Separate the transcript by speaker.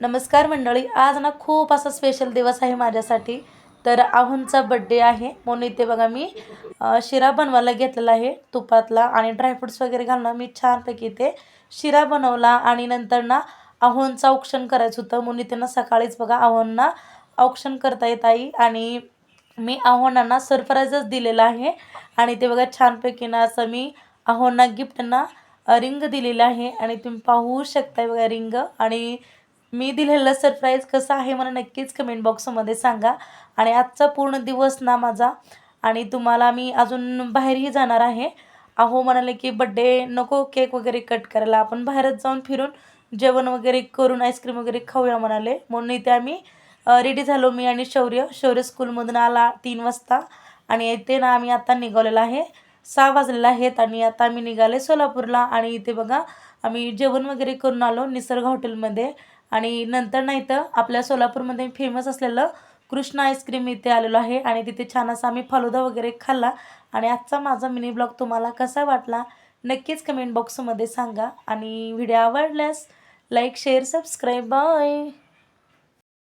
Speaker 1: नमस्कार मंडळी, आज ना खूप असा स्पेशल दिवस आहे माझ्यासाठी. तर आहुंचा बड्डे आहे म्हणून इथे बघा मी शिरा बनवायला घेतलेला आहे तुपातला आणि ड्रायफ्रुट्स वगैरे घालून मी छानपैकी इथे शिरा बनवला. आणि नंतर ना आहोंचं औक्षण करायचं होतं म्हणून इथे ना सकाळीच बघा आहोंना औक्षण करता येत आई. आणि मी आहोंना सरप्राईजच दिलेला आहे. आणि ते बघा छानपैकी ना असं मी आहोंना गिफ्टना रिंग दिलेलं आहे आणि तुम्ही पाहू शकताय बघा रिंग. आणि मी दिलेलं सरप्राईज कसं आहे मला नक्कीच कमेंट बॉक्समध्ये सांगा. आणि आजचा पूर्ण दिवस ना माझा आणि तुम्हाला मी अजून बाहेरही जाणार आहे. अहो म्हणाले की बड्डे नको केक वगैरे कट करायला, आपण बाहेरच जाऊन फिरून जेवण वगैरे करून आईस्क्रीम वगैरे खाऊया म्हणाले. म्हणून इथे आम्ही रेडी झालो, मी आणि शौर्य स्कूलमधून आला 3 वाजता. आणि इथे ना आम्ही आता निघालेलो आहे, 6 वाजलेले आहेत आणि आता आम्ही निघाले सोलापूरला. आणि इथे बघा आम्ही जेवण वगैरे करून आलो निसर्ग हॉटेलमध्ये. आणि नंतर नाही तर आपल्या सोलापूरमध्ये फेमस असलेलं कृष्ण आईस्क्रीम इथे आलेलो आहे आणि तिथे छान असा आम्ही फालुदा वगैरे खाल्ला. आणि आजचा माझा मिनी ब्लॉग तुम्हाला कसा वाटला नक्कीच कमेंट बॉक्समध्ये सांगा. आणि व्हिडिओ आवडल्यास लाईक शेअर सबस्क्राईब बाय.